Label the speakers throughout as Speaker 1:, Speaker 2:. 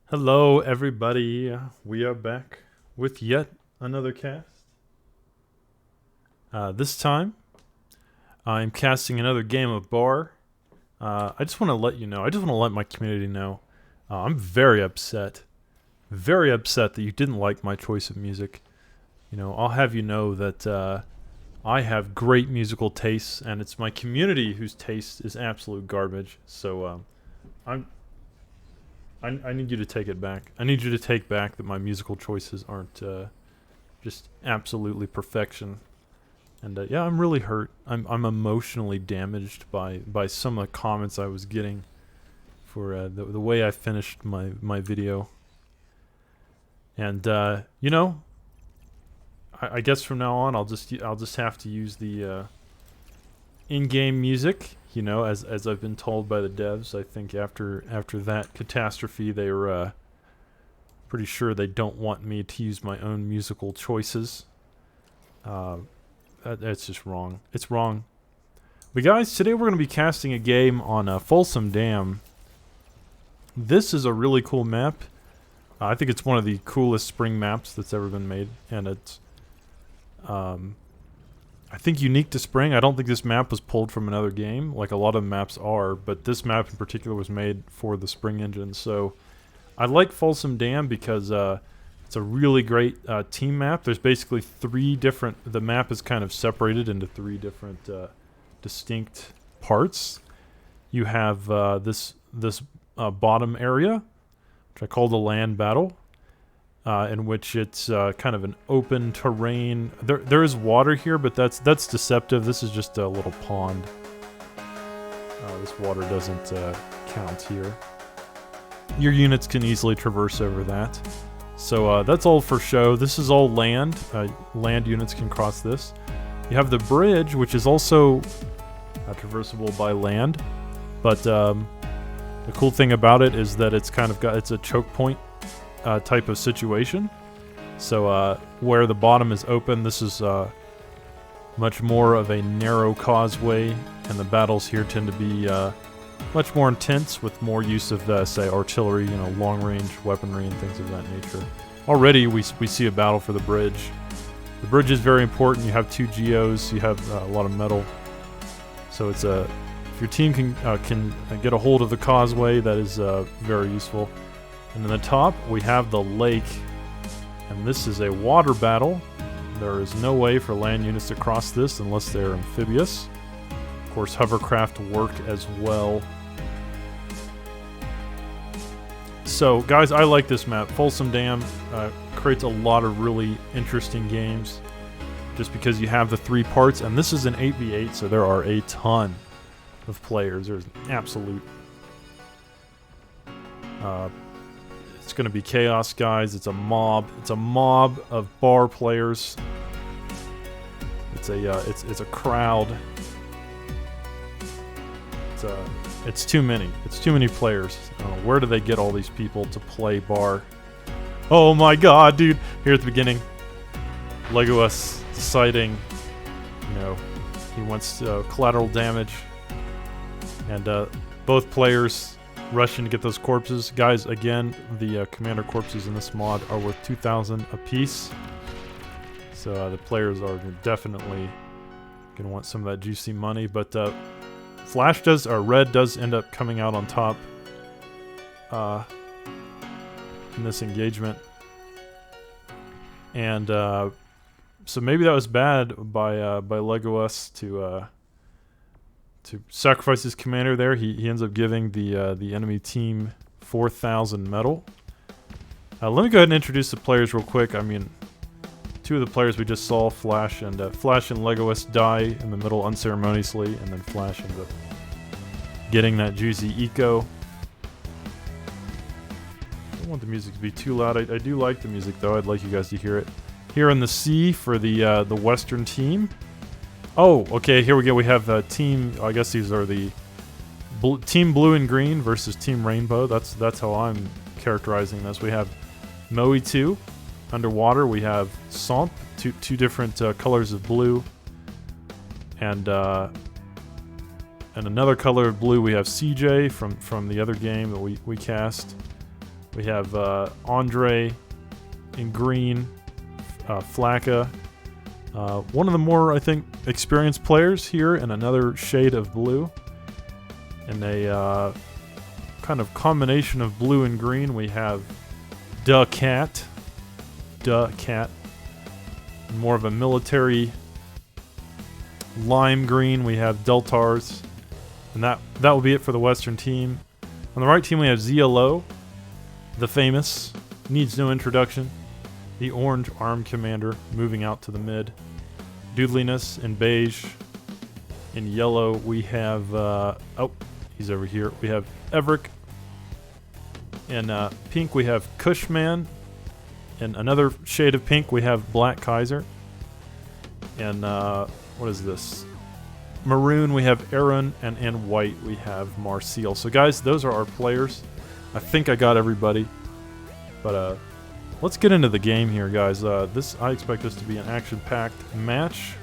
Speaker 1: Hello, everybody. We are back with yet another cast. This time, I'm casting another game of bar. I just want to let you know, I just want to let my community know. I'm very upset. Very upset that you didn't like my choice of music. I'll have you know that I have great musical tastes, and it's my community whose taste is absolute garbage. So I'm I need you to take it back. I need you to take back that my musical choices aren't just absolutely perfection. And yeah, I'm really hurt. I'm emotionally damaged by some of the comments I was getting for the way I finished my video. And I guess from now on I'll just have to use the in-game music. As I've been told by the devs, I think after that catastrophe, they were pretty sure they don't want me to use my own musical choices. That's just wrong. It's wrong. But guys, today we're going to be casting a game on Folsom Dam. This is a really cool map. I think it's one of the coolest spring maps that's ever been made, and it's I think unique to spring. I don't think this map was pulled from another game, like a lot of maps are, but this map in particular was made for the spring engine. So I like Folsom Dam because it's a really great team map. There's basically the map is kind of separated into three different distinct parts. You have this bottom area, which I call the land battle. In which it's kind of an open terrain. There is water here, but that's deceptive. This is just a little pond. This water doesn't count here. Your units can easily traverse over that. So that's all for show. This is all land. Land units can cross this. You have the bridge, which is also traversable by land. But the cool thing about it is that it's a choke point type of situation. So where the bottom is open, this is much more of a narrow causeway, and the battles here tend to be much more intense with more use of say artillery, long range weaponry and things of that nature. Already we see a battle for the bridge. The bridge is very important. You have two geos, you have a lot of metal, so it's if your team can get a hold of the causeway, that is very useful. And in the top, we have the lake, and this is a water battle. There is no way for land units to cross this unless they're amphibious. Of course, hovercraft work as well. So, guys, I like this map. Folsom Dam creates a lot of really interesting games just because you have the three parts, and this is an 8v8, so there are a ton of players. There's an absolute... it's going to be chaos, guys. It's a mob. It's a mob of bar players. It's a crowd. It's too many. It's too many players. I don't know, where do they get all these people to play bar? Oh my god, dude! Here at the beginning, Legolas deciding, he wants collateral damage, and both players rushing to get those corpses. Guys, again, the commander corpses in this mod are worth 2,000 apiece. So the players are definitely going to want some of that juicy money. But Red does end up coming out on top in this engagement. And so maybe that was bad by Legolas to sacrifice his commander there. He ends up giving the enemy team 4,000 metal. Let me go ahead and introduce the players real quick. I mean, two of the players we just saw, Flash and Legolas, die in the middle unceremoniously, and then Flash ends up getting that juicy eco. I don't want the music to be too loud. I do like the music, though. I'd like you guys to hear it. Here in the sea for the Western team. Oh, okay, here we go. We have team... I guess these are the... Team Blue and Green versus Team Rainbow. That's how I'm characterizing this. We have Moe 2. Underwater, we have Somp. Two different colors of blue. And another color of blue, we have CJ from the other game that we cast. We We have Andre in green, Flacca. One of the more, I think, experienced players here in another shade of blue. In a kind of combination of blue and green, we have Cat. More of a military lime green, we have Deltars. And that will be it for the Western team. On the right team, we have ZLO, the famous, needs no introduction. The orange armed commander moving out to the mid. Doodliness in beige. In yellow, we have, he's over here. We have Everick. In pink, we have Cushman. In another shade of pink, we have Black Kaiser. And what is this? Maroon, we have Aaron, and in white, we have Marcial. So guys, those are our players. I think I got everybody. But let's get into the game here, guys. I expect this to be an action-packed match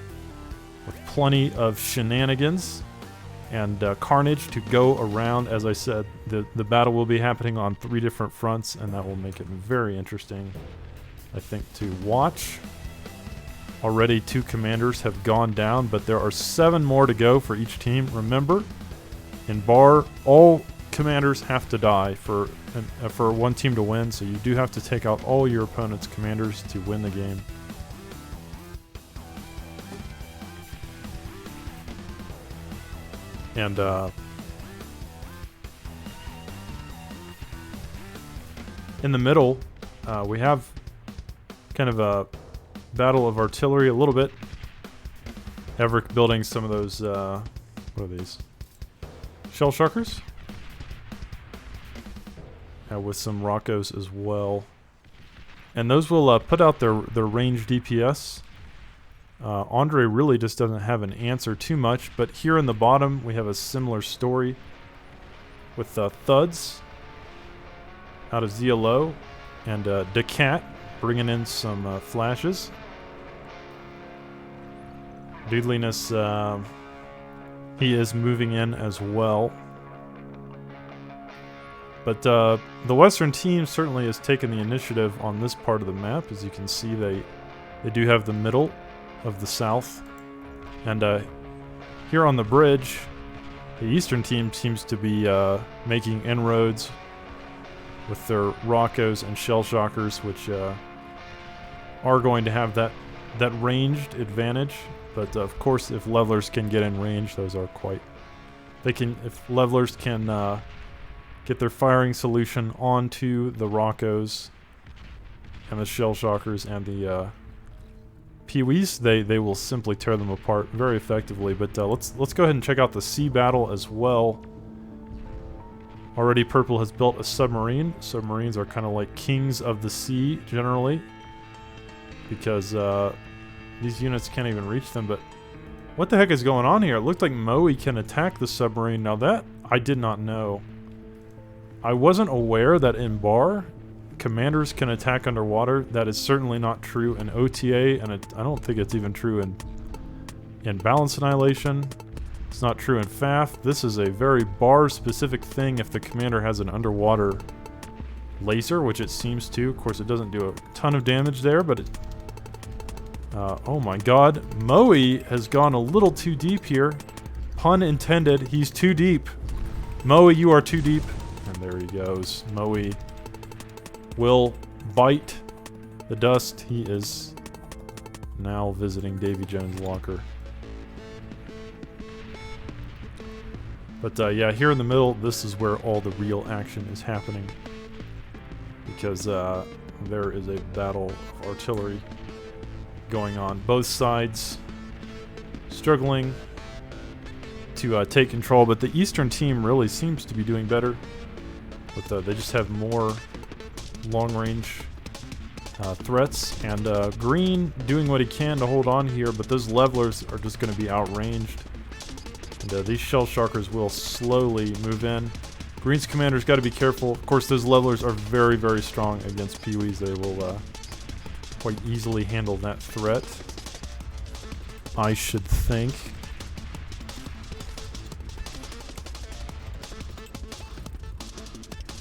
Speaker 1: with plenty of shenanigans and carnage to go around. As I said, the battle will be happening on 3 different fronts, and that will make it very interesting, I think, to watch. Already 2 commanders have gone down, but there are 7 more to go for each team. Remember, in Bar, all commanders have to die for one team to win, so you do have to take out all your opponent's commanders to win the game. And in the middle, we have kind of a battle of artillery a little bit. Everick building some of those, what are these? Shell shockers? With some Roccos as well. And those will put out their range DPS. Andre really just doesn't have an answer too much, but here in the bottom we have a similar story with Thuds out of ZLO and Cat bringing in some flashes. Doodliness, he is moving in as well. But the Western team certainly has taken the initiative on this part of the map. As you can see, they do have the middle of the south. And here on the bridge, the Eastern team seems to be making inroads with their Roccos and Shell Shockers, which are going to have that ranged advantage. But of course, if levelers can get in range, those are quite... If levelers can get their firing solution onto the Roccos and the Shell Shockers and the Peewees, they will simply tear them apart very effectively. But let's go ahead and check out the sea battle as well. Already Purple has built a submarine. Submarines are kind of like kings of the sea generally, because these units can't even reach them. But what the heck is going on here? It looked like Moe can attack the submarine. Now that I did not know. I wasn't aware that in Bar, commanders can attack underwater. That is certainly not true in OTA, and I don't think it's even true in Balance Annihilation. It's not true in FAF. This is a very Bar-specific thing if the commander has an underwater laser, which it seems to. Of course, it doesn't do a ton of damage there, but it... oh my god. Moe has gone a little too deep here. Pun intended. He's too deep. Moe, you are too deep. And there he goes. Moe will bite the dust. He is now visiting Davy Jones' locker. But yeah, here in the middle, this is where all the real action is happening. Because there is a battle of artillery going on. Both sides struggling to take control, but the Eastern team really seems to be doing better. But they just have more long-range threats, and Green doing what he can to hold on here, but those levelers are just going to be outranged. And these Shell Shockers will slowly move in. Green's commander's got to be careful. Of course, those levelers are very, very strong against Peewees. They will quite easily handle that threat, I should think.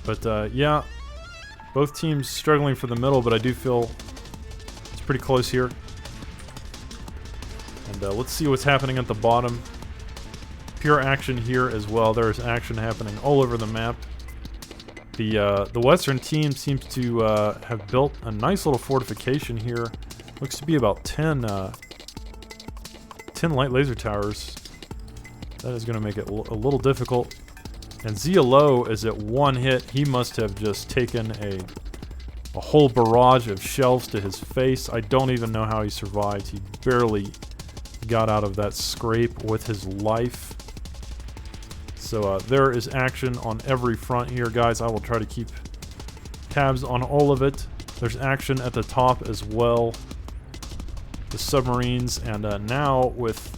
Speaker 1: But yeah, Both teams struggling for the middle, but I do feel it's pretty close here. And let's see what's happening at the bottom. Pure action here as well. There is action happening all over the map. The Western team seems to have built a nice little fortification here. Looks to be about 10 light laser towers. That is going to make it a little difficult. And Zia Low is at one hit. He must have just taken a whole barrage of shells to his face. I don't even know how he survived. He barely got out of that scrape with his life. So there is action on every front here, guys. I will try to keep tabs on all of it. There's action at the top as well. The submarines, and now with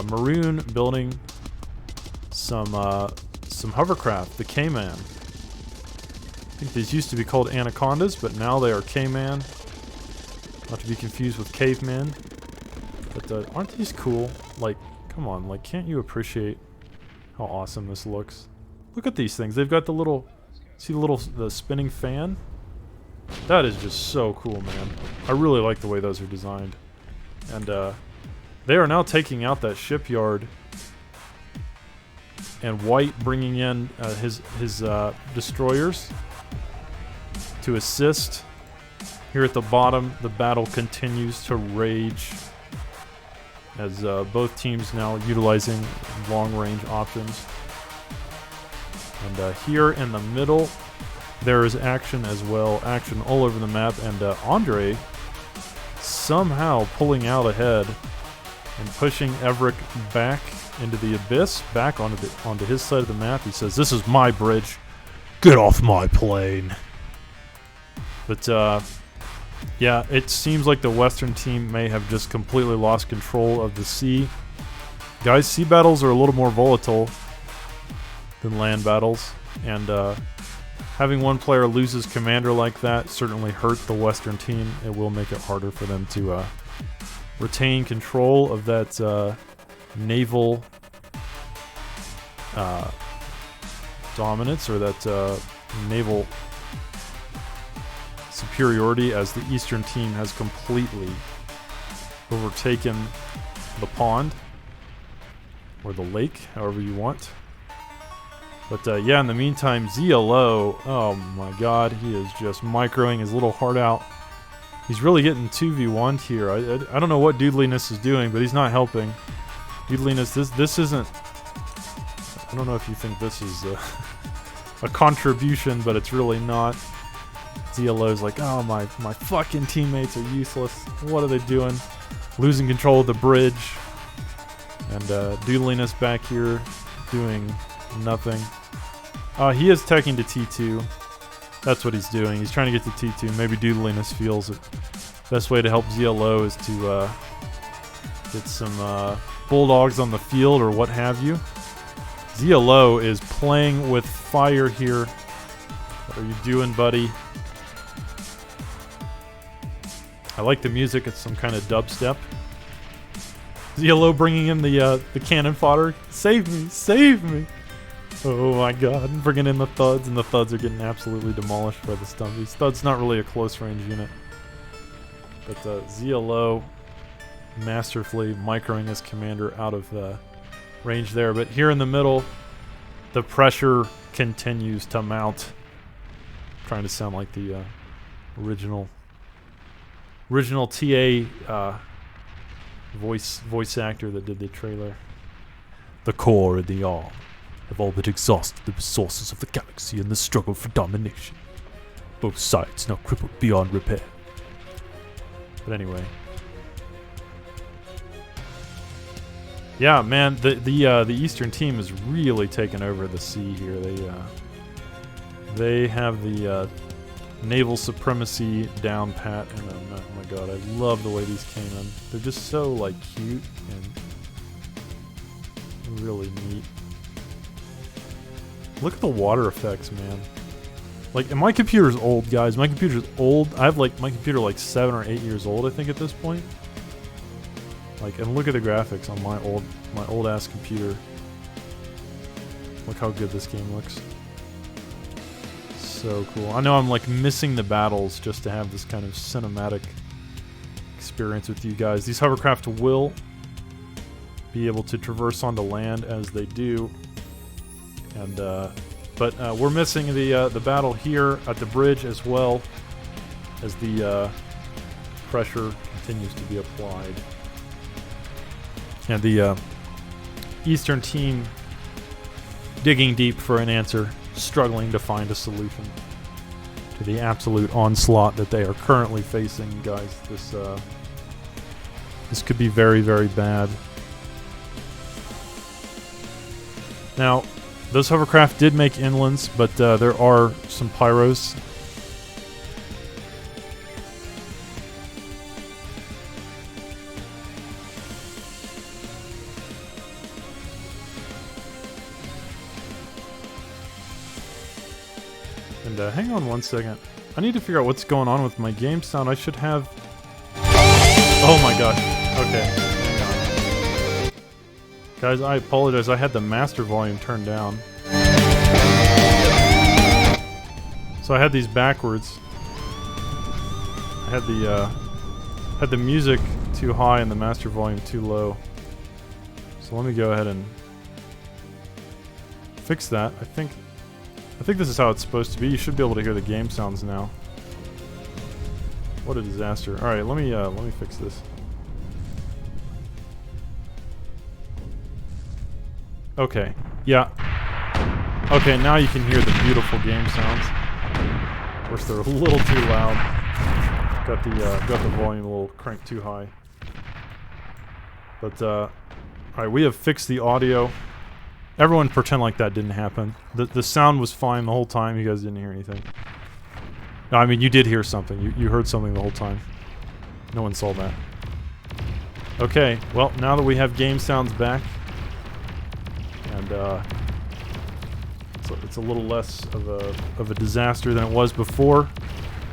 Speaker 1: Maroon building some hovercraft, the K-Man. I think these used to be called Anacondas, but now they are K-Man. Not to be confused with Cavemen. But aren't these cool? Like, come on, like, can't you appreciate how awesome this looks? Look at these things. They've got the little, see the spinning fan? That is just so cool, man. I really like the way those are designed. And they are now taking out that shipyard. And White bringing in his destroyers to assist. Here at the bottom, the battle continues to rage as both teams now utilizing long-range options. And here in the middle, there is action as well. Action all over the map, and Andre somehow pulling out ahead and pushing Everick back into the abyss, back onto his side of the map. He says, "This is my bridge. Get off my plane." But yeah, it seems like the Western team may have just completely lost control of the sea. Guys, sea battles are a little more volatile than land battles, and having one player lose his commander like that certainly hurt the Western team. It will make it harder for them to retain control of that naval dominance, or that naval superiority, as the Eastern team has completely overtaken the pond, or the lake, however you want. But yeah, in the meantime, Zia Low, oh my god, he is just microing his little heart out. He's really getting 2v1'd here. I don't know what Doodliness is doing, but he's not helping. Doodliness, this isn't... I don't know if you think this is a contribution, but it's really not. Zia Low's like, oh, my fucking teammates are useless. What are they doing? Losing control of the bridge. And Doodliness back here doing nothing. He is teching to T2. That's what he's doing. He's trying to get to T2. Maybe Doodliness feels it. Best way to help Zia Low is to get some bulldogs on the field or what have you. Zia Low is playing with fire here. What are you doing, buddy? I like the music. It's some kind of dubstep. Zia Low bringing in the cannon fodder. Save me! Save me! Oh my god. Bringing in the thuds, and the thuds are getting absolutely demolished by the stumpies. Thud's not really a close range unit. But Zia Low masterfully microing his commander out of range there. But here in the middle, the pressure continues to mount. I'm trying to sound like the original TA voice actor that did the trailer. The core and the arm have all but exhausted the resources of the galaxy in the struggle for domination. Both sides now crippled beyond repair. But anyway. Yeah, man, the Eastern team is really taking over the sea here. They have the naval supremacy down pat, and oh my god, I love the way these came in. They're just so like cute and really neat. Look at the water effects, man. Like, and my computer's old, guys. My computer's old. I have like my computer like 7 or 8 years old, I think, at this point. Like, and look at the graphics on my old ass computer. Look how good this game looks. So cool. I know I'm like missing the battles just to have this kind of cinematic experience with you guys. These hovercraft will be able to traverse onto land as they do, and but we're missing the battle here at the bridge as well as the pressure continues to be applied, and the Eastern team digging deep for an answer, struggling to find a solution to the absolute onslaught that they are currently facing, guys. This could be very, very bad. Now, those hovercraft did make inlands, but there are some pyros. And hang on one second. I need to figure out what's going on with my game sound. I should have... Oh my gosh. Okay. Hang on. Guys, I apologize. I had the master volume turned down. So I had these backwards. I had the music too high and the master volume too low. So let me go ahead and fix that. I think this is how it's supposed to be. You should be able to hear the game sounds now. What a disaster. Alright, let me fix this. Okay. Yeah. Okay, now you can hear the beautiful game sounds. Of course, they're a little too loud. Got the volume a little cranked too high. But alright, we have fixed the audio. Everyone pretend like that didn't happen. The sound was fine the whole time. You guys didn't hear anything. No, I mean, you did hear something. You heard something the whole time. No one saw that. Okay, well, now that we have game sounds back, and it's a little less of a disaster than it was before.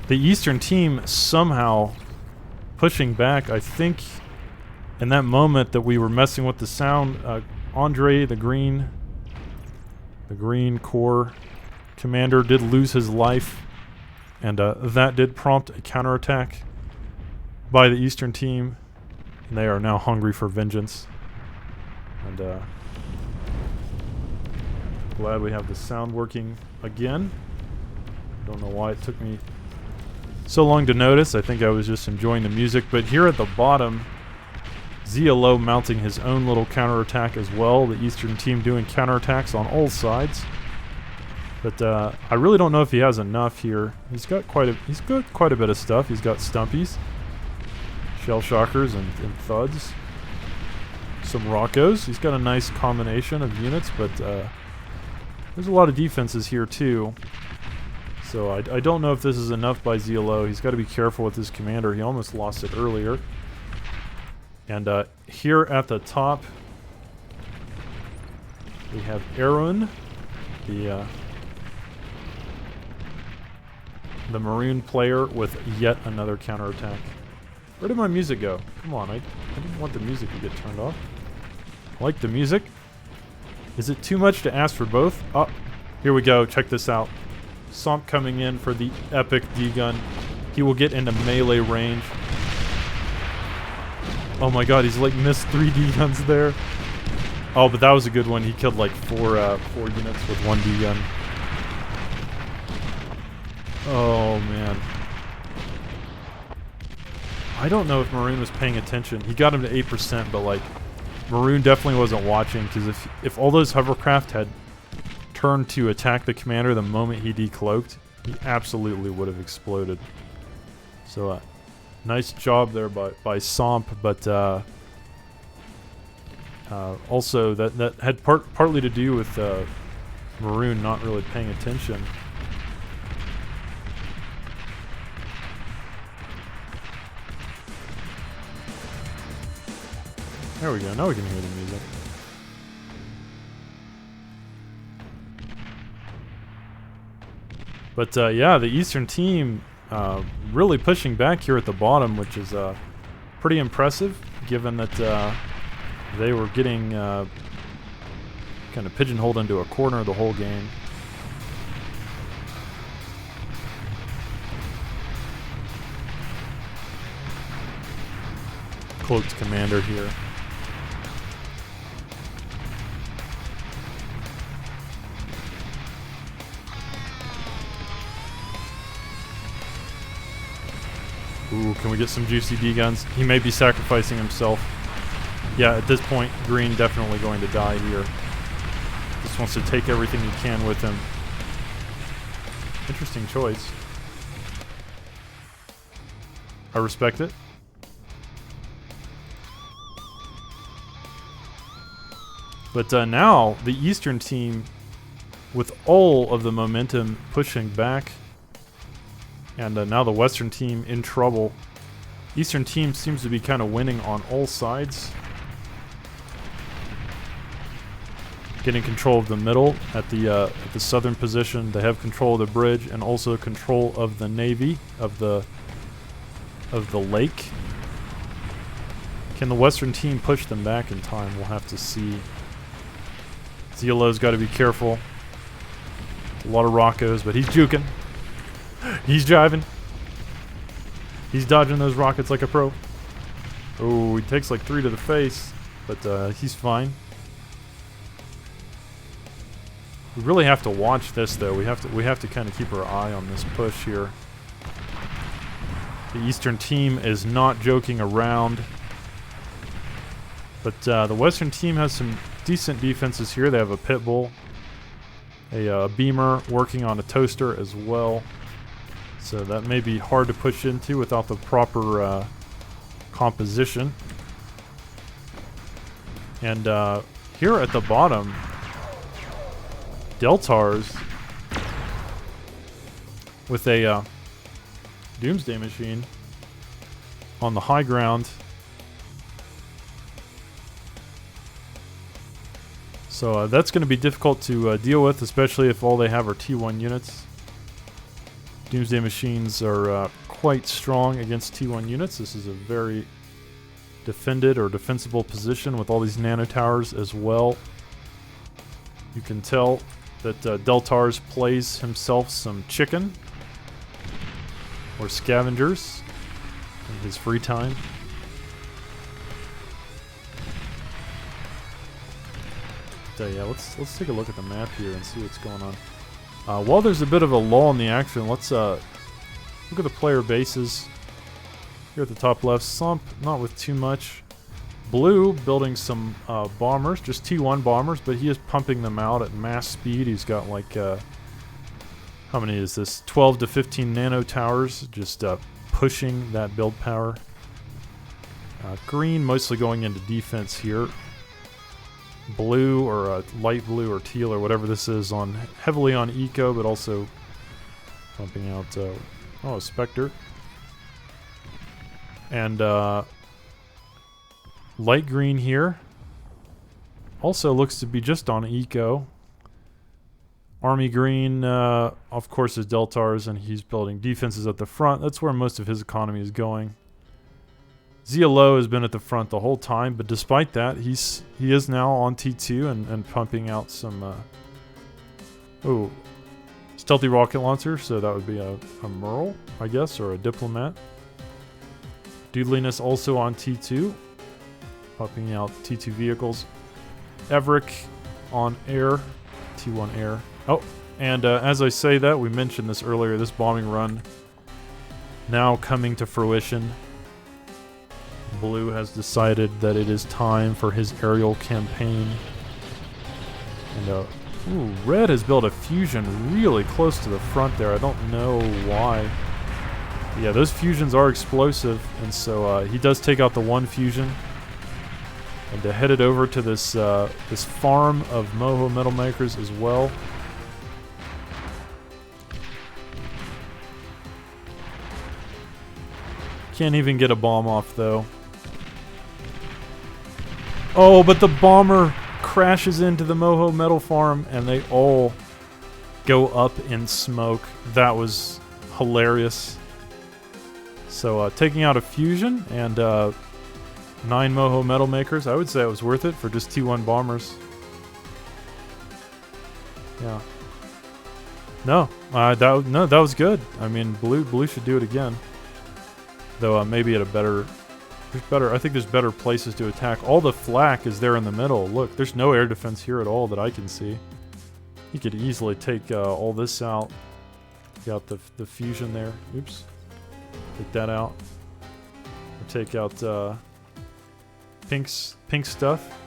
Speaker 1: The Eastern team somehow pushing back. I think in that moment that we were messing with the sound, Andre, the Green Corps commander, did lose his life, and that did prompt a counterattack by the Eastern team, and they are now hungry for vengeance. And glad we have the sound working again. Don't know why it took me so long to notice. I think I was just enjoying the music. But here at the bottom, ZLO mounting his own little counterattack as well. The Eastern team doing counterattacks on all sides. But I really don't know if he has enough here. He's got quite a bit of stuff. He's got stumpies, shell shockers, and thuds. Some Roccos. He's got a nice combination of units, but there's a lot of defenses here too. So I don't know if this is enough by ZLO. He's got to be careful with his commander. He almost lost it earlier. And here at the top, we have Aaron, the Maroon player, with yet another counterattack. Where did my music go? Come on, I didn't want the music to get turned off. I like the music. Is it too much to ask for both? Oh, here we go. Check this out. Somp coming in for the epic D-gun. He will get into melee range. Oh my god, he's like missed 3 D-guns there. Oh, but that was a good one. He killed like 4 units with 1 D-gun. Oh man. I don't know if Maroon was paying attention. He got him to 8%, but like Maroon definitely wasn't watching, because if all those hovercraft had turned to attack the commander the moment he decloaked, he absolutely would have exploded. So nice job there by Somp, but also that had partly to do with Maroon not really paying attention. There we go. Now we can hear the music. But yeah, the Eastern team really pushing back here at the bottom, which is pretty impressive, given that they were getting kind of pigeonholed into a corner the whole game. cloaked commander here. Ooh, can we get some juicy D guns? He may be sacrificing himself. Yeah, at this point, green definitely going to die here. Just wants to take everything he can with him. Interesting choice. I respect it. But now, the Eastern team, with all of the momentum pushing back, and now the Western team in trouble. Eastern team seems to be kind of winning on all sides. Getting control of the middle at the southern position. They have control of the bridge and also control of the navy of the lake. Can the Western team push them back in time? We'll have to see. Zealo's got to be careful. A lot of Roccos, but he's juking. He's jiving. He's dodging those rockets like a pro. Oh, he takes like 3 to the face, but he's fine. We really have to watch this, though. We have to kind of keep our eye on this push here. The Eastern team is not joking around, but the Western team has some decent defenses here. They have a pit bull, a beamer working on a toaster as well. So that may be hard to push into without the proper composition. And here at the bottom, Deltars with a Doomsday Machine on the high ground. So that's going to be difficult to deal with, especially if all they have are T1 units. Doomsday Machines are quite strong against T1 units. This is a very defended or defensible position with all these nano towers as well. You can tell that Deltars plays himself some chicken or scavengers in his free time. So yeah, let's take a look at the map here and see what's going on. While there's a bit of a lull in the action, let's look at the player bases. Here at the top left, Slump, not with too much. Blue building some bombers, just T1 bombers, but he is pumping them out at mass speed. He's got like, how many is this? 12 to 15 nano towers, just pushing that build power. Green mostly going into defense here. Blue or light blue or teal or whatever this is on heavily on eco, but also pumping out a Spectre. And light green here also looks to be just on eco. Army green, of course, is Deltars, and he's building defenses at the front. That's where most of his economy is going. Zealo has been at the front the whole time, but despite that, he is now on T2 and pumping out some stealthy rocket launcher, so that would be a Merle, I guess, or a Diplomat. Doodliness also on T2, pumping out T2 vehicles. Everick on air, T1 air. Oh, and as I say that, we mentioned this earlier, this bombing run now coming to fruition. Blue has decided that it is time for his aerial campaign. And red has built a fusion really close to the front there. I don't know why. But yeah, those fusions are explosive, and so he does take out the one fusion and to head it over to this this farm of Moho metal makers as well. Can't even get a bomb off though. Oh, but the bomber crashes into the Moho metal farm and they all go up in smoke. That was hilarious. So taking out a fusion and 9 Moho metal makers, I would say it was worth it for just T1 bombers. Yeah. No, that was good. I mean, blue should do it again. Though maybe at a better There's better. I think there's better places to attack. All the flak is there in the middle. Look, there's no air defense here at all that I can see. He could easily take all this out. Got the fusion there. Oops. Take that out. Or take out pink stuff.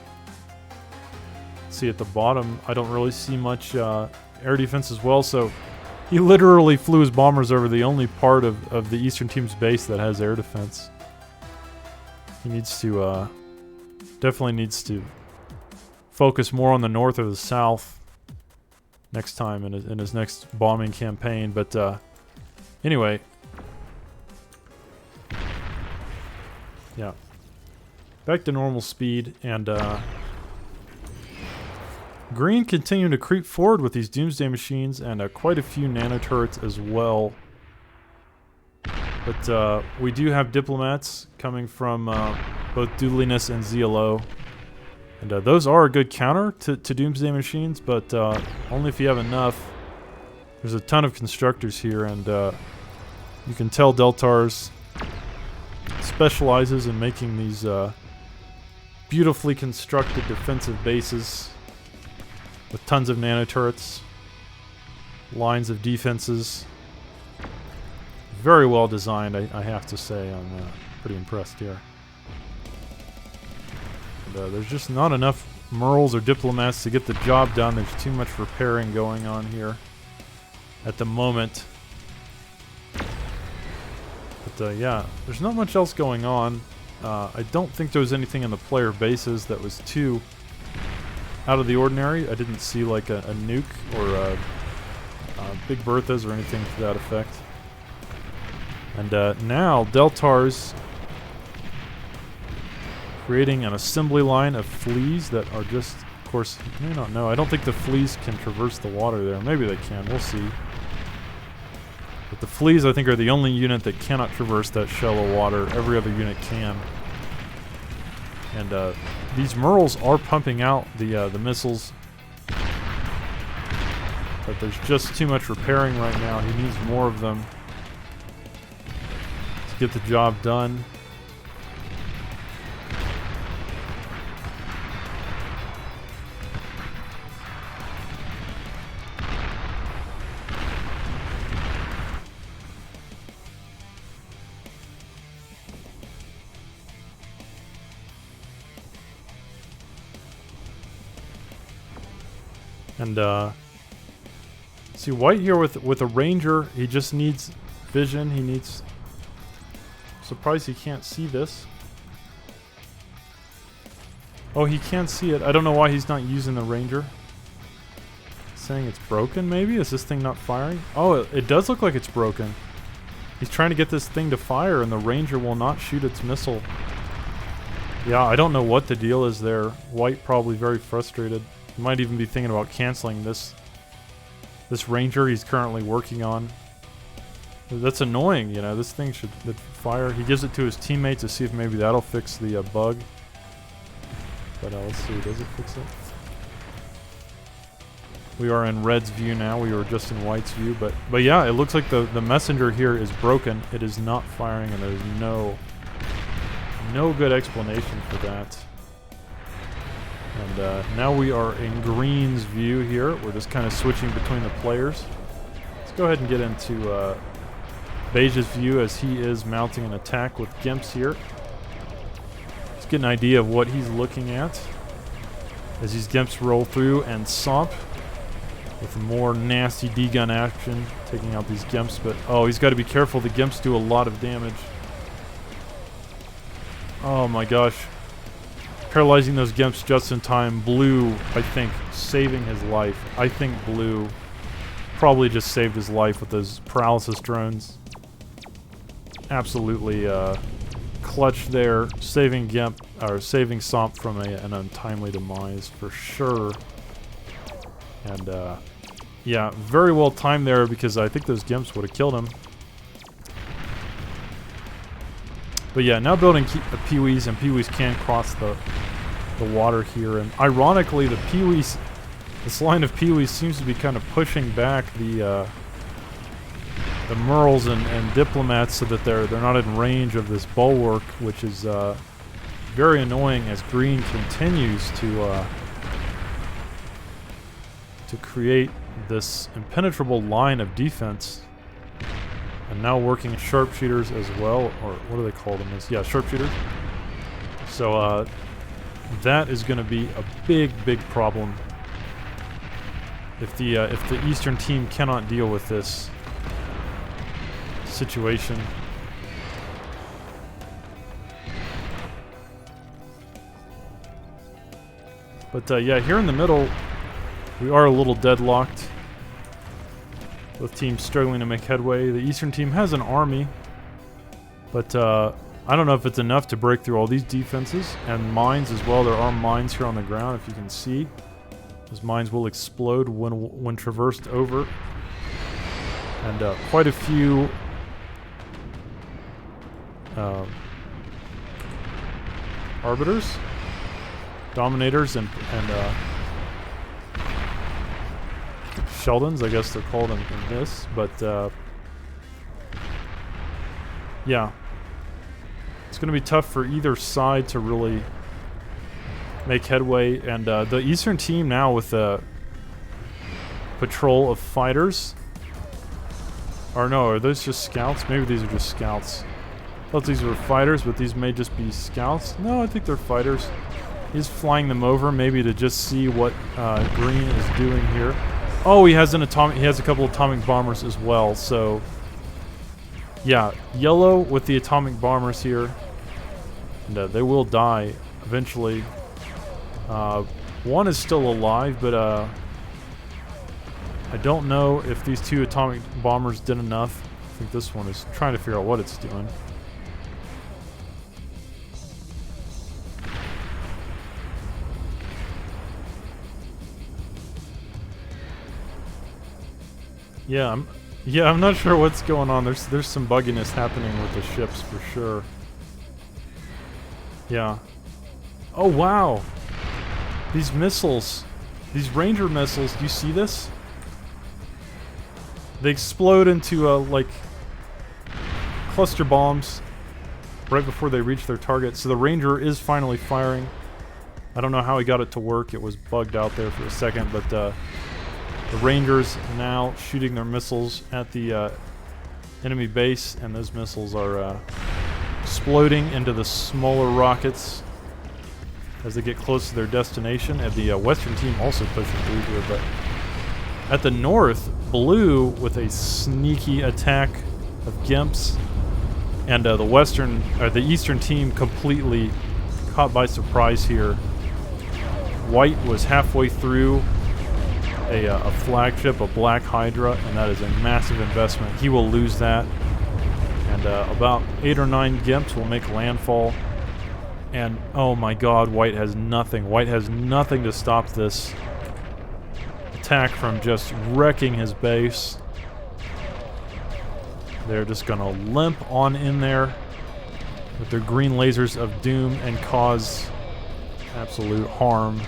Speaker 1: See at the bottom, I don't really see much air defense as well. So he literally flew his bombers over the only part of the Eastern team's base that has air defense. He needs to, definitely needs to focus more on the north or the south next time in his next bombing campaign. But anyway, yeah, back to normal speed, and Green continuing to creep forward with these Doomsday Machines and quite a few nano-turrets as well. But we do have diplomats coming from both Doodliness and ZLO. And those are a good counter to Doomsday Machines, but only if you have enough. There's a ton of constructors here, and you can tell Deltars specializes in making these beautifully constructed defensive bases with tons of nano-turrets, lines of defenses. Very well designed, I have to say. I'm pretty impressed here. And, there's just not enough Merles or diplomats to get the job done. There's too much repairing going on here at the moment. But yeah, there's not much else going on. I don't think there was anything in the player bases that was too out of the ordinary. I didn't see like a nuke or Big Berthas or anything to that effect. And now Deltars creating an assembly line of fleas that are just, of course, you may not know. I don't think the fleas can traverse the water there. Maybe they can. We'll see. But the fleas, I think, are the only unit that cannot traverse that shallow water. Every other unit can. And these Merles are pumping out the missiles. But there's just too much repairing right now. He needs more of them to get the job done. And see White here with a Ranger. He just needs vision. He needs. Surprised he can't see this. Oh, he can't see it. I don't know why he's not using the Ranger. Saying it's broken, maybe? Is this thing not firing? Oh, it does look like it's broken. He's trying to get this thing to fire, and the Ranger will not shoot its missile. Yeah, I don't know what the deal is there. White probably very frustrated. He might even be thinking about canceling this Ranger he's currently working on. That's annoying, you know. This thing should fire. He gives it to his teammate to see if maybe that'll fix the bug. But let's see, does it fix it? We are in Red's view now. We were just in White's view, but yeah, it looks like the messenger here is broken. It is not firing, and there's no good explanation for that. And now we are in Green's view here. We're just kind of switching between the players. Let's go ahead and get into Beige's view as he is mounting an attack with Gimps here. Let's get an idea of what he's looking at as these Gimps roll through, and Somp with more nasty D-gun action, taking out these Gimps. But oh, he's got to be careful. The Gimps do a lot of damage. Oh my gosh. Paralyzing those Gimps just in time. Blue, I think, saving his life. I think Blue probably just saved his life with those paralysis drones. Absolutely clutch there, saving Gimp, or saving Somp from an untimely demise for sure. And yeah, very well timed there, because I think those Gimps would have killed him. But yeah, now building Pee-wees, and Pee-wees can cross the water here. And ironically, the Pee-wees, this line of Pee-wees seems to be kind of pushing back the the Merles and diplomats so that they're not in range of this bulwark, which is very annoying as green continues to create this impenetrable line of defense. And now working sharpshooters as well, or what do they call them? Yeah, sharpshooters. So that is going to be a big problem if the Eastern team cannot deal with this situation. But yeah, here in the middle, we are a little deadlocked. Both teams struggling to make headway. The Eastern team has an army, but I don't know if it's enough to break through all these defenses and mines as well. There are mines here on the ground, if you can see. Those mines will explode when traversed over, and quite a few arbiters, dominators, and Sheldons, I guess they're called in this, but yeah, it's going to be tough for either side to really make headway. And the Eastern team now with a patrol of fighters, or no, are those just scouts? Maybe these are just scouts. I thought these were fighters, but these may just be scouts. No, I think they're fighters. He's flying them over, maybe to just see what green is doing here. Oh, he has a couple atomic bombers as well. So, yeah, yellow with the atomic bombers here, and they will die eventually. One is still alive, but I don't know if these two atomic bombers did enough. I think this one is trying to figure out what it's doing. Yeah, I'm not sure what's going on. There's some bugginess happening with the ships for sure. Yeah. Oh wow. These missiles, these Ranger missiles, do you see this? They explode into like cluster bombs right before they reach their target. So the Ranger is finally firing. I don't know how he got it to work. It was bugged out there for a second, but the Rangers now shooting their missiles at the enemy base, and those missiles are exploding into the smaller rockets as they get close to their destination. And the Western team also pushing through here, but at the north, blue with a sneaky attack of Gimps, and the Eastern team completely caught by surprise here. White was halfway through a flagship, a Black Hydra, and that is a massive investment. He will lose that, and about 8 or 9 Gimps will make landfall. And oh my god, White has nothing. White has nothing to stop this attack from just wrecking his base. They're just gonna limp on in there with their green lasers of doom and cause absolute harm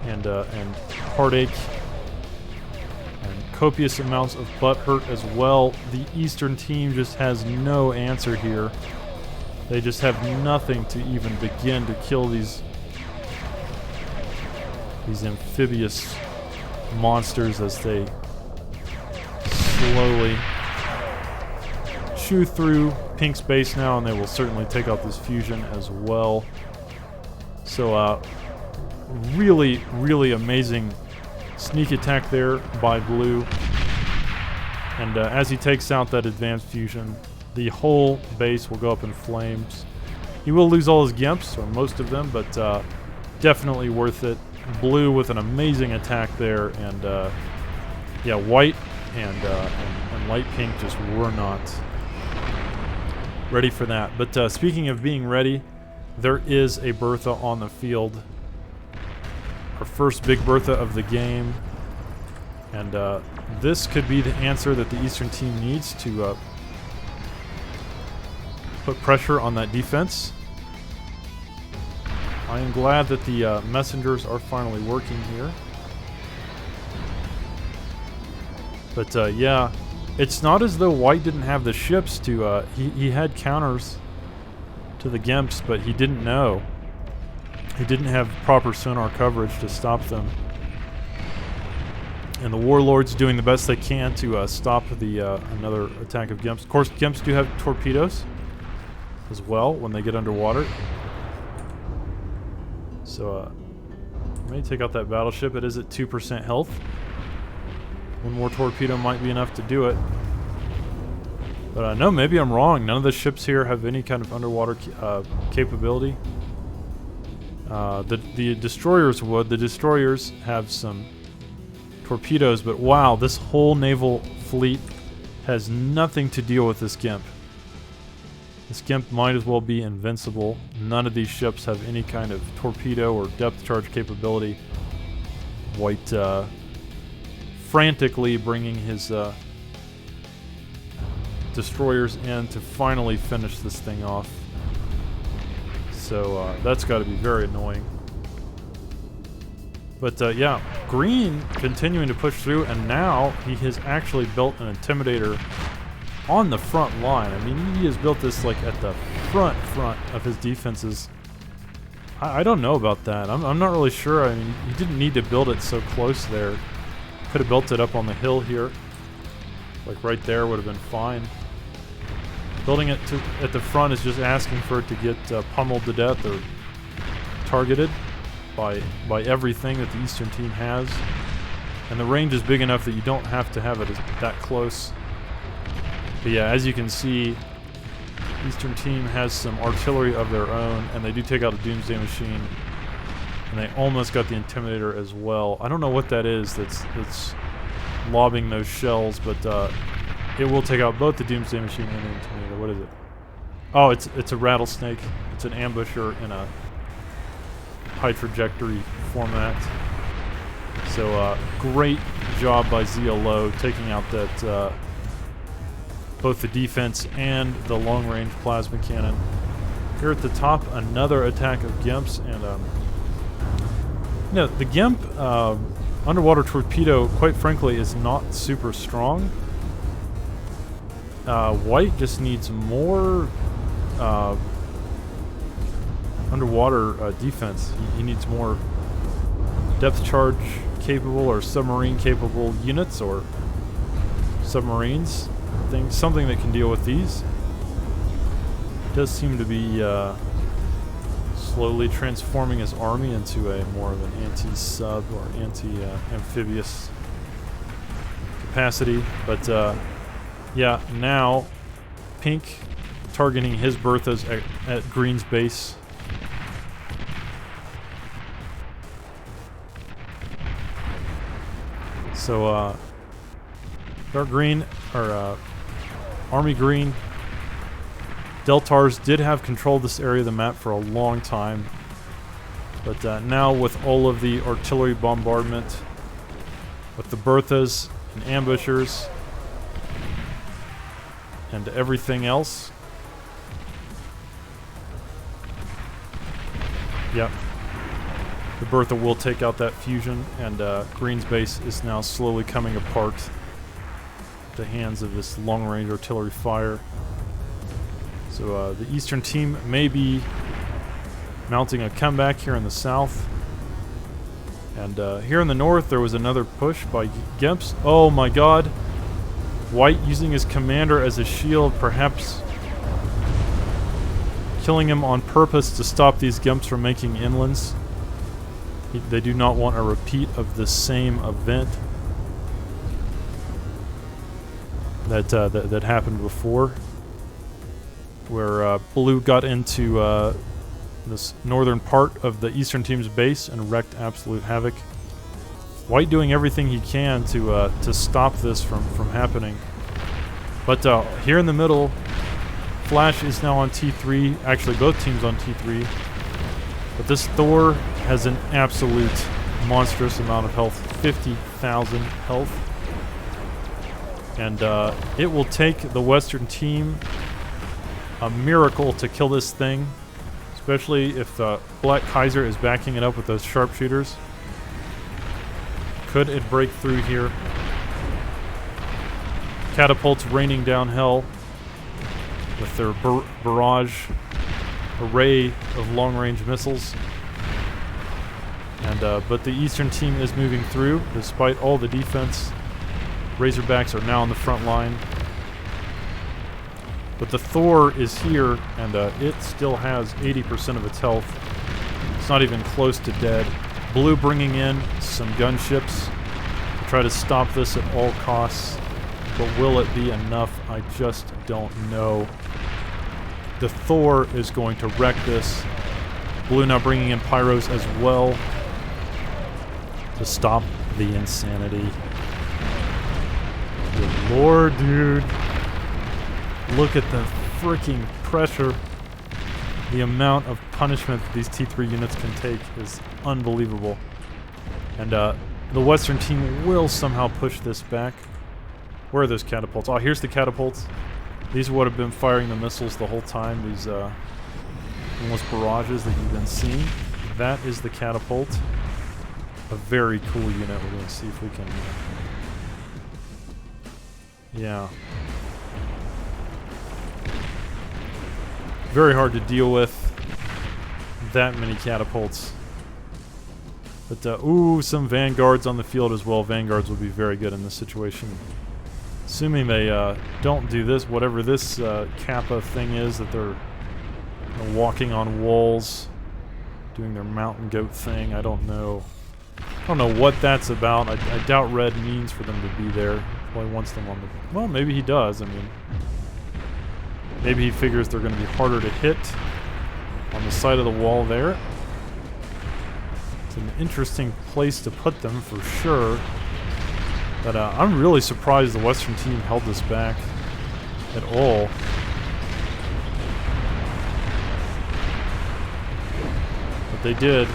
Speaker 1: and heartache and copious amounts of butt hurt as well. The Eastern team just has no answer here. They just have nothing to even begin to kill these amphibious monsters as they slowly chew through Pink's base now, and they will certainly take out this fusion as well. So really, really amazing sneak attack there by Blue. And as he takes out that advanced fusion, the whole base will go up in flames. He will lose all his Gimps, or most of them, but definitely worth it. Blue with an amazing attack there, and yeah, White and light pink just were not ready for that. But speaking of being ready, there is a Bertha on the field. Our first big Bertha of the game. And this could be the answer that the Eastern team needs to put pressure on that defense. I am glad that the messengers are finally working here. But yeah, It's not as though White didn't have the ships to, he had counters to the Gimps, but he didn't know. He didn't have proper sonar coverage to stop them. And the Warlords doing the best they can to stop the another attack of Gimps. Of course, Gimps do have torpedoes as well when they get underwater. So, may take out that battleship. It is at 2% health. One more torpedo might be enough to do it. But no, maybe I'm wrong. None of the ships here have any kind of underwater capability. The destroyers would. The destroyers have some torpedoes, but wow, this whole naval fleet has nothing to deal with this Gimp. This Gimp might as well be invincible. None of these ships have any kind of torpedo or depth charge capability. White frantically bringing his destroyers in to finally finish this thing off. So that's got to be very annoying. But yeah, Green continuing to push through, and now he has actually built an Intimidator on the front line. I mean, he has built this like at the front of his defenses. I don't know about that. I'm not really sure. I mean, he didn't need to build it so close there. Could have built it up on the hill here. Like right there would have been fine. Building it at the front is just asking for it to get pummeled to death or targeted by everything that the Eastern team has. And the range is big enough that you don't have to have it that close. But yeah, as you can see, Eastern team has some artillery of their own, and they do take out a Doomsday Machine. And they almost got the Intimidator as well. I don't know what that is that's lobbing those shells, but it will take out both the Doomsday Machine and the Intimidator. What is it? Oh, it's a rattlesnake. It's an ambusher in a high trajectory format. So great job by ZLO taking out that both the defense and the long-range plasma cannon. Here at the top, another attack of Gimps, and the Gimp underwater torpedo, quite frankly, is not super strong. White just needs more underwater defense. He needs more depth charge capable or submarine capable units or submarines. Something that can deal with these. Does seem to be slowly transforming his army into a more of an anti-sub or anti-amphibious capacity. But yeah, now Pink targeting his Berthas at Green's base. So Dark Green, or Army Green, Deltars did have control of this area of the map for a long time. But now with all of the artillery bombardment, with the Berthas and ambushers, and everything else. Yep. The Bertha will take out that fusion, and Green's base is now slowly coming apart at the hands of this long-range artillery fire. So the Eastern team may be mounting a comeback here in the south. And here in the north, there was another push by Gimps. Oh my god. White using his commander as a shield, perhaps killing him on purpose to stop these Gimps from making inlands. They do not want a repeat of the same event that happened before, where Blue got into this northern part of the Eastern team's base and wreaked absolute havoc. White doing everything he can to stop this from happening. But here in the middle, Flash is now on T3. Actually, both teams on T3. But this Thor has an absolute monstrous amount of health, 50,000 health. And it will take the Western team a miracle to kill this thing, especially if Black Kaiser is backing it up with those sharpshooters. Could it break through here? Catapults raining down hell with their barrage array of long-range missiles. And but the Eastern team is moving through despite all the defense. Razorbacks are now on the front line. But the Thor is here, and it still has 80% of its health. It's not even close to dead. Blue bringing in some gunships to try to stop this at all costs. But will it be enough? I just don't know. The Thor is going to wreck this. Blue now bringing in pyros as well to stop the insanity. Good lord, dude. Look at the freaking pressure. The amount of punishment that these T3 units can take is unbelievable. And the Western team will somehow push this back. Where are those catapults? Oh, here's the catapults. These would have been firing the missiles the whole time. These almost barrages that you've been seeing. That is the catapult. A very cool unit. We're going to see if we can... yeah. Very hard to deal with. That many catapults. But, ooh, some vanguards on the field as well. Vanguards will be very good in this situation. Assuming they don't do this, whatever this Kappa thing is, that they're walking on walls, doing their mountain goat thing. I don't know. I don't know what that's about. I doubt Red means for them to be there. Probably wants them on the... well, maybe he does. I mean, maybe he figures they're going to be harder to hit on the side of the wall there. It's an interesting place to put them for sure. But I'm really surprised the Western team held this back at all. But they did.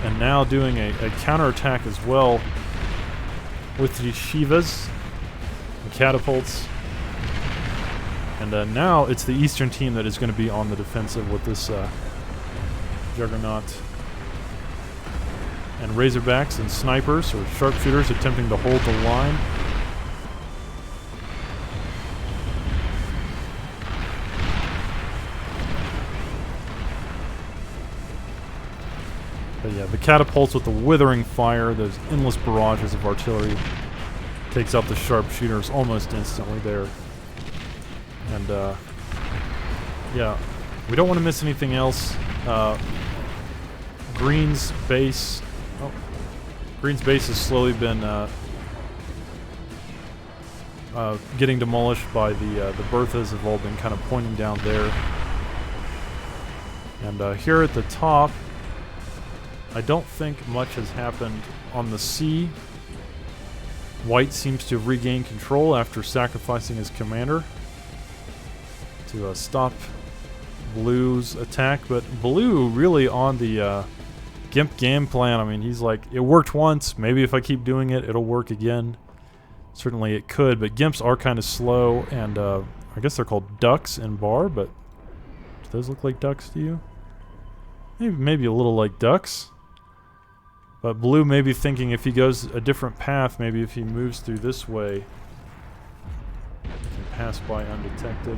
Speaker 1: And now doing a counterattack as well with the Shivas, the catapults. And now it's the Eastern team that is going to be on the defensive with this Juggernaut. And Razorbacks and snipers or sharpshooters attempting to hold the line. But yeah, the catapults with the withering fire, those endless barrages of artillery, takes out the sharpshooters almost instantly there. And yeah, we don't want to miss anything else. Green's base. Oh, Green's base has slowly been getting demolished by the Berthas. Have all been kind of pointing down there. And here at the top, I don't think much has happened on the sea. White seems to have regained control after sacrificing his commander to stop Blue's attack. But Blue really on the GIMP game plan. I mean, he's like, it worked once. Maybe if I keep doing it, it'll work again. Certainly it could, but GIMPs are kind of slow, and I guess they're called ducks in bar, but do those look like ducks to you? Maybe a little like ducks. But Blue may be thinking if he goes a different path, maybe if he moves through this way, he can pass by undetected.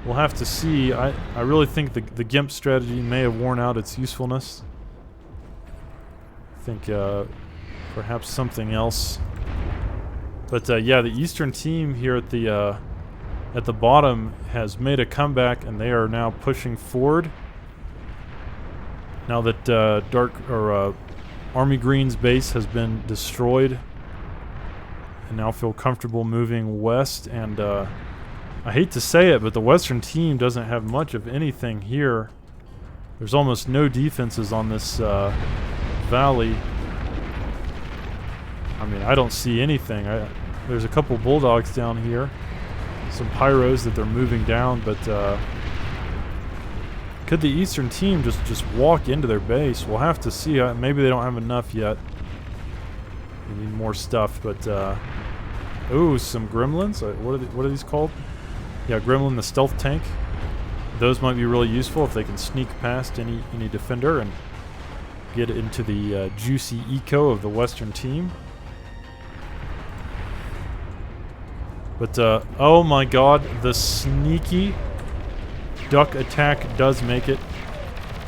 Speaker 1: We'll have to see. I really think the GIMP strategy may have worn out its usefulness. I think perhaps something else. But yeah, the Eastern team here at the bottom has made a comeback, and they are now pushing forward. Now that Army Green's base has been destroyed, and now feel comfortable moving west. And I hate to say it, but the Western team doesn't have much of anything here. There's almost no defenses on this valley. I mean, I don't see anything. There's a couple bulldogs down here, some pyros that they're moving down, but could the Eastern team just walk into their base? We'll have to see. Maybe they don't have enough yet. We need more stuff, but ooh, some gremlins. What are these called? Yeah, Gremlin, the stealth tank. Those might be really useful if they can sneak past any defender and get into the juicy eco of the Western team. But, oh my god, the sneaky duck attack does make it.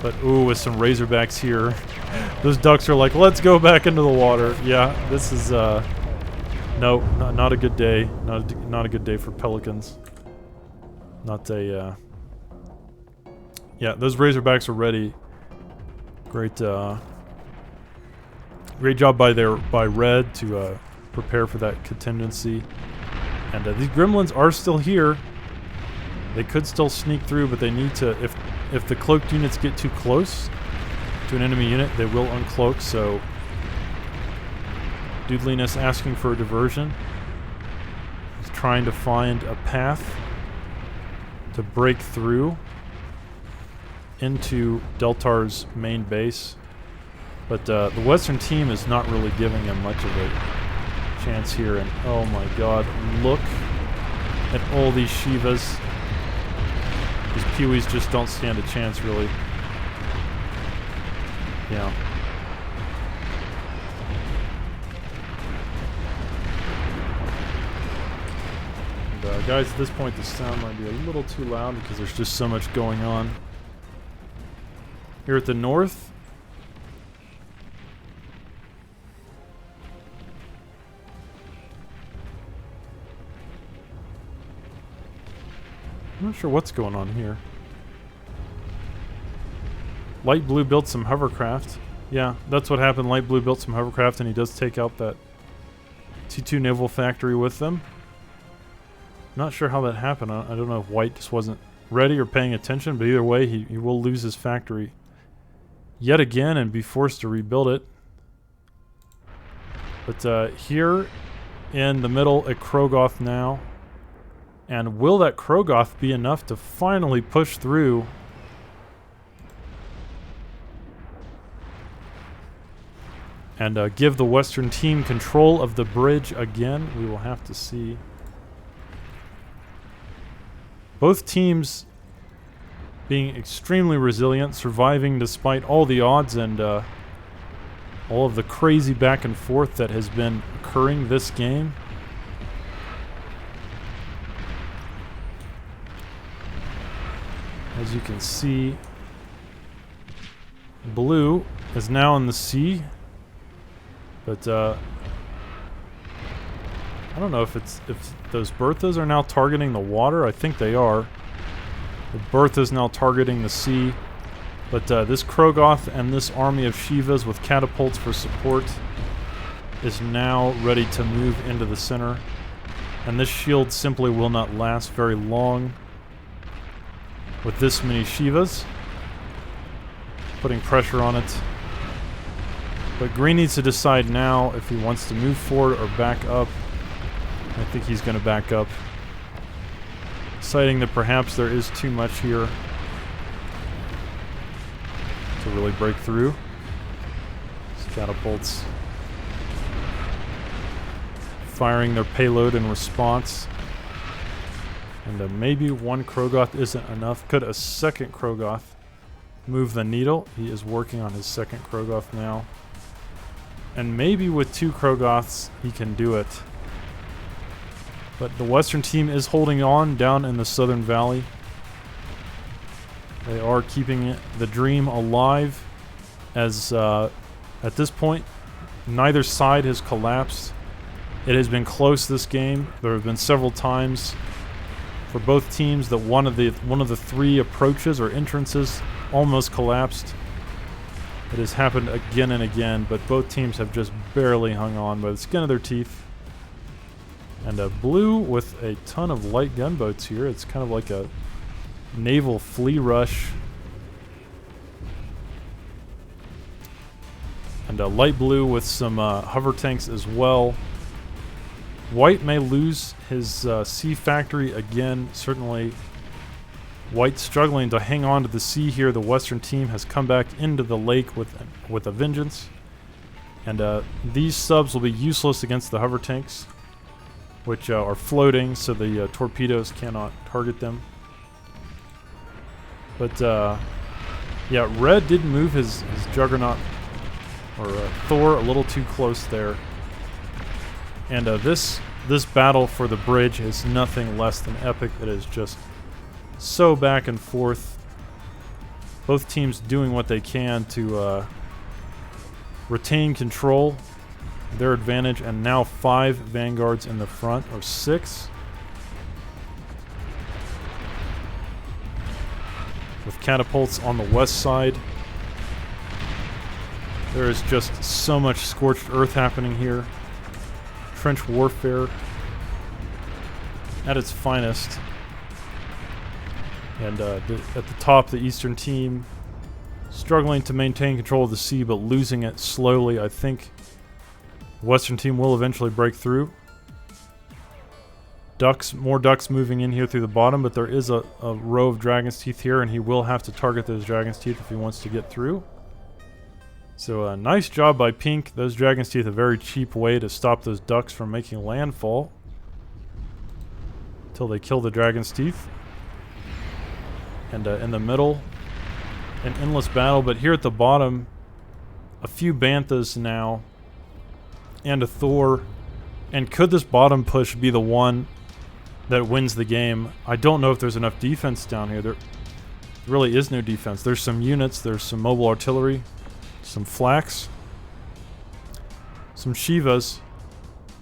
Speaker 1: But, ooh, with some Razorbacks here. Those ducks are like, let's go back into the water. Yeah, this is, no, not a good day. Not a good day for Pelicans. Not a, yeah, those Razorbacks are ready. Great, great job by Red to, prepare for that contingency. And these gremlins are still here. They could still sneak through, but they need to, if the cloaked units get too close to an enemy unit, they will uncloak, so Doodliness asking for a diversion. He's trying to find a path to break through into Deltar's main base. But the Western team is not really giving him much of a chance here, and oh my god, look at all these Shivas. These Peewees just don't stand a chance, really. Yeah. And, guys, at this point the sound might be a little too loud because there's just so much going on. Here at the north, I'm not sure what's going on here. Light Blue built some hovercraft. Yeah, that's what happened. Light Blue built some hovercraft, and he does take out that T2 naval factory with them. Not sure how that happened. I don't know if White just wasn't ready or paying attention, but either way, he will lose his factory yet again and be forced to rebuild it. But here in the middle at Krogoth now. And will that Krogoth be enough to finally push through? And give the Western team control of the bridge again? We will have to see. Both teams being extremely resilient, surviving despite all the odds and all of the crazy back and forth that has been occurring this game. As you can see, Blue is now in the sea, but I don't know if those Berthas are now targeting the water. I think they are. The Bertha's now targeting the sea, but this Krogoth and this army of Shivas with catapults for support is now ready to move into the center, and this shield simply will not last very long. With this many Shivas, putting pressure on it. But Green needs to decide now if he wants to move forward or back up. I think he's going to back up, citing that perhaps there is too much here to really break through. These catapults firing their payload in response. And maybe one Krogoth isn't enough. Could a second Krogoth move the needle? He is working on his second Krogoth now. And maybe with two Krogoths, he can do it. But the Western team is holding on down in the Southern Valley. They are keeping the dream alive, as at this point, neither side has collapsed. It has been close this game. There have been several times for both teams that one of the three approaches or entrances almost collapsed. It has happened again and again, but both teams have just barely hung on by the skin of their teeth. And Blue with a ton of light gunboats here. It's kind of like a naval flea rush. And Light Blue with some hover tanks as well. White may lose his sea factory again. Certainly White struggling to hang on to the sea here. The Western team has come back into the lake with a vengeance. And these subs will be useless against the hover tanks, which are floating, so the torpedoes cannot target them. But yeah, Red did move his Juggernaut, or Thor, a little too close there. And this This battle for the bridge is nothing less than epic. It is just so back and forth. Both teams doing what they can to retain control, their advantage, and now 5 vanguards in the front, or 6. With catapults on the west side. There is just so much scorched earth happening here. Trench warfare at its finest. And at the top, the Eastern team struggling to maintain control of the sea, but losing it slowly. I think the Western team will eventually break through. More ducks moving in here through the bottom, but there is a row of Dragon's Teeth here, and he will have to target those Dragon's Teeth if he wants to get through. So nice job by Pink. Those Dragon's Teeth, a very cheap way to stop those ducks from making landfall. Until they kill the Dragon's Teeth. And in the middle, an endless battle, but here at the bottom, a few Banthas now, and a Thor. And could this bottom push be the one that wins the game? I don't know if there's enough defense down here. There really is no defense. There's some units, there's some mobile artillery, some flaks, some Shivas,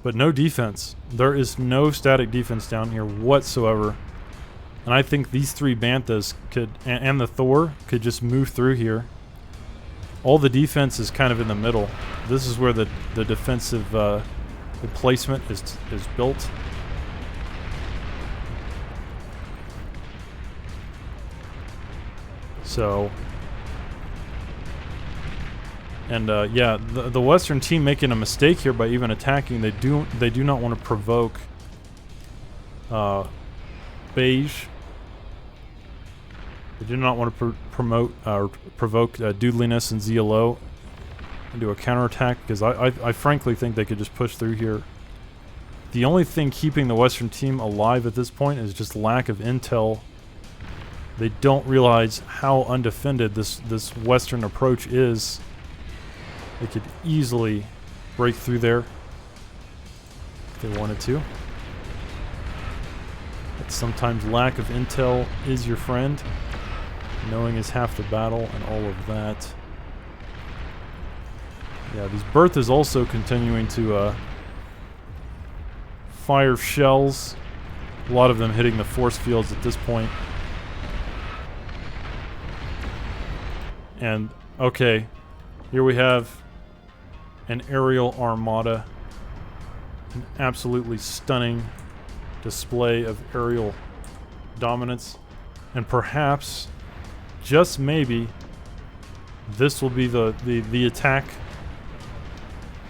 Speaker 1: but no defense. There is no static defense down here whatsoever. And I think these 3 Banthas could, and the Thor, could just move through here. All the defense is kind of in the middle. This is where the defensive placement is built. So, and yeah, the Western team making a mistake here by even attacking. They do not want to provoke Beige. They do not want to provoke Doodliness and ZLO into a counterattack, because I frankly think they could just push through here. The only thing keeping the Western team alive at this point is just lack of intel. They don't realize how undefended this Western approach is. They could easily break through there if they wanted to. But sometimes lack of intel is your friend. Knowing is half the battle and all of that. Yeah, these Berthas also continuing to fire shells. A lot of them hitting the force fields at this point. And, okay, here we have an aerial armada. An absolutely stunning display of aerial dominance. And perhaps, just maybe, this will be the attack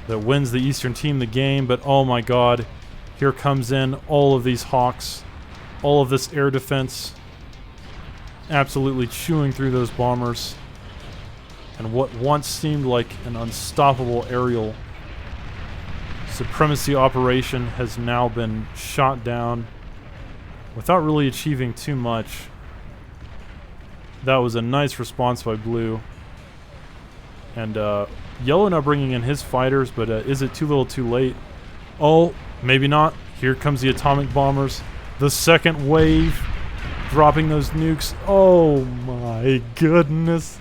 Speaker 1: that wins the Eastern team the game. But oh my god, here comes in all of these Hawks, all of this air defense, absolutely chewing through those bombers. And what once seemed like an unstoppable aerial supremacy operation has now been shot down without really achieving too much. That was a nice response by Blue. And Yellow now bringing in his fighters, but is it too little too late? Oh, maybe not. Here comes the atomic bombers. The second wave, dropping those nukes. Oh my goodness.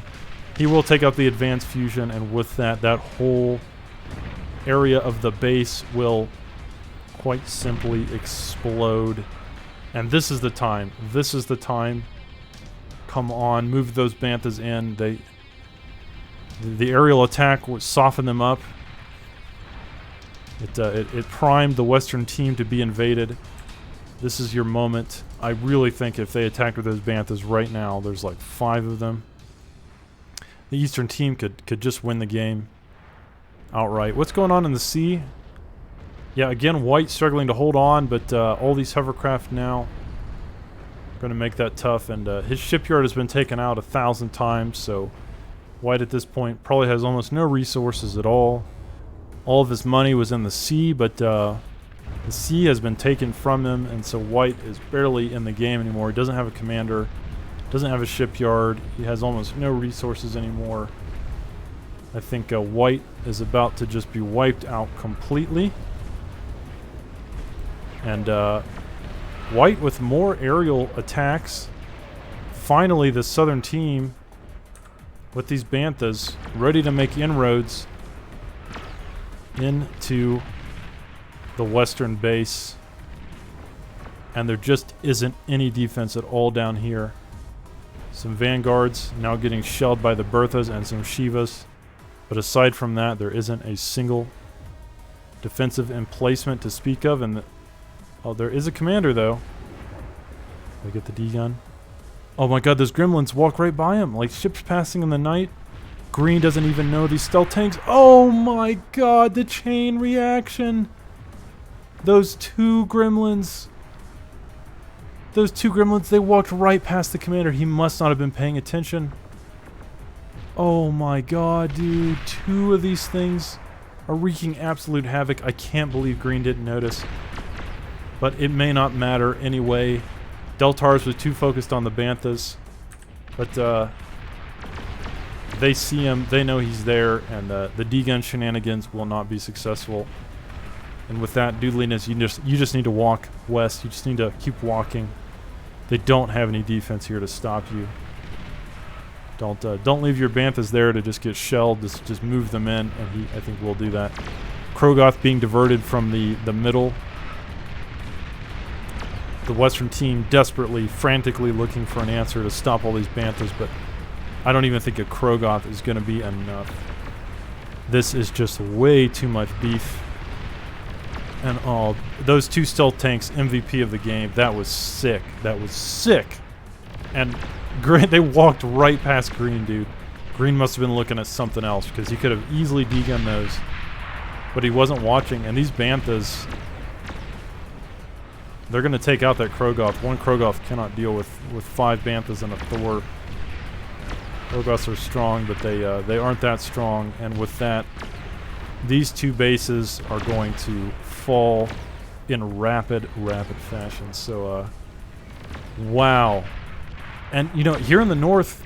Speaker 1: He will take out the advanced fusion, and with that, that whole area of the base will quite simply explode. And this is the time. This is the time. Come on, move those Banthas in. The aerial attack would soften them up. It primed the Western team to be invaded. This is your moment. I really think if they attacked with those Banthas right now, there's like 5 of them. The Eastern team could just win the game outright. What's going on in the sea? Yeah, again, White struggling to hold on, but all these hovercraft now going to make that tough. And his shipyard has been taken out 1,000 times, so White at this point probably has almost no resources at all. All of his money was in the sea, but the sea has been taken from him, and so White is barely in the game anymore. He doesn't have a commander, doesn't have a shipyard. He has almost no resources anymore. I think White is about to just be wiped out completely. And White with more aerial attacks. Finally, the southern team with these Banthas ready to make inroads into the western base. And there just isn't any defense at all down here. Some Vanguards now getting shelled by the Berthas and some Shivas. But aside from that, there isn't a single defensive emplacement to speak of. And oh, there is a commander, though. We get the D-gun. Oh my god, those gremlins walk right by him. Like ships passing in the night. Green doesn't even know these stealth tanks. Oh my god, the chain reaction. Those two gremlins. Those two gremlins, they walked right past the commander. He must not have been paying attention. Oh my god, dude. Two of these things are wreaking absolute havoc. I can't believe Green didn't notice. But it may not matter anyway. Deltars was too focused on the Banthas. But they see him, they know he's there, and the D-gun shenanigans will not be successful. And with that doodliness, you just need to walk west. You just need to keep walking. They don't have any defense here to stop you. Don't leave your Banthas there to just get shelled. Just move them in, and I think will do that. Krogoth being diverted from the middle. The western team desperately, frantically looking for an answer to stop all these Banthas, but I don't even think a Krogoth is going to be enough. This is just way too much beef. And oh, those two stealth tanks, MVP of the game. That was sick. That was sick. And Green, they walked right past Green, dude. Green must have been looking at something else because he could have easily D-gunned those. But he wasn't watching. And these Banthas, they're going to take out that Krogoth. One Krogoth cannot deal with 5 Banthas and a Thor. Krogoths are strong, but they aren't that strong. And with that, these two bases are going to fall in rapid fashion. So, wow. And, you know, here in the north,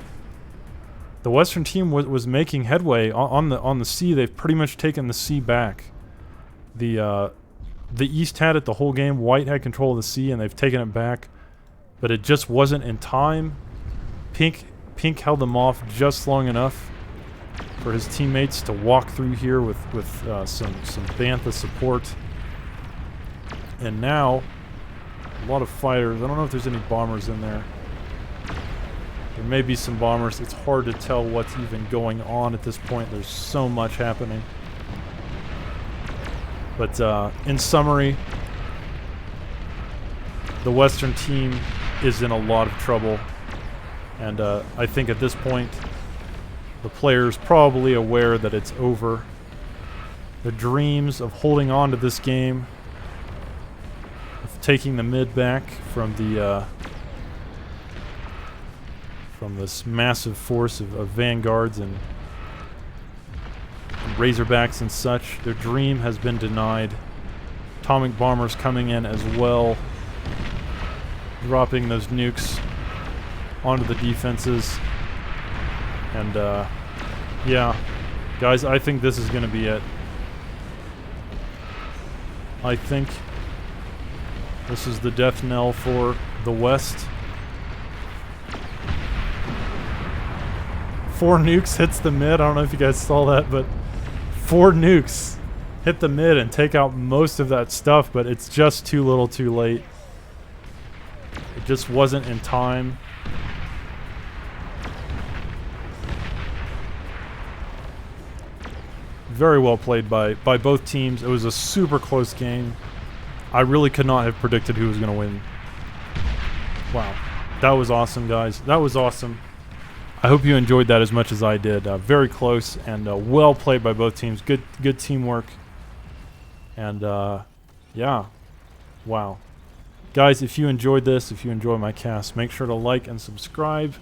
Speaker 1: the western team was making headway on the sea. They've pretty much taken the sea back. The east had it the whole game. White had control of the sea, and they've taken it back. But it just wasn't in time. Pink held them off just long enough for his teammates to walk through here with some Bantha support. And now, a lot of fighters. I don't know if there's any bombers in there. There may be some bombers. It's hard to tell what's even going on at this point. There's so much happening. But in summary, the western team is in a lot of trouble. And I think at this point, the player's probably aware that it's over. The dreams of holding on to this game, of taking the mid back from this massive force of vanguards and Razorbacks and such, their dream has been denied. Atomic bombers coming in as well, dropping those nukes onto the defenses. And yeah, guys, I think this is going to be it. I think this is the death knell for the West. 4 nukes hits the mid. I don't know if you guys saw that, but 4 nukes hit the mid and take out most of that stuff, but it's just too little too late. It just wasn't in time. Very well played by both teams. It was a super close game. I really could not have predicted who was going to win. Wow. That was awesome, guys. That was awesome. I hope you enjoyed that as much as I did. Very close and well played by both teams. Good teamwork. And yeah. Wow. Guys, if you enjoyed this, if you enjoy my cast, make sure to like and subscribe.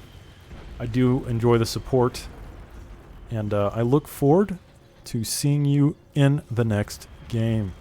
Speaker 1: I do enjoy the support. And I look forward to seeing you in the next game.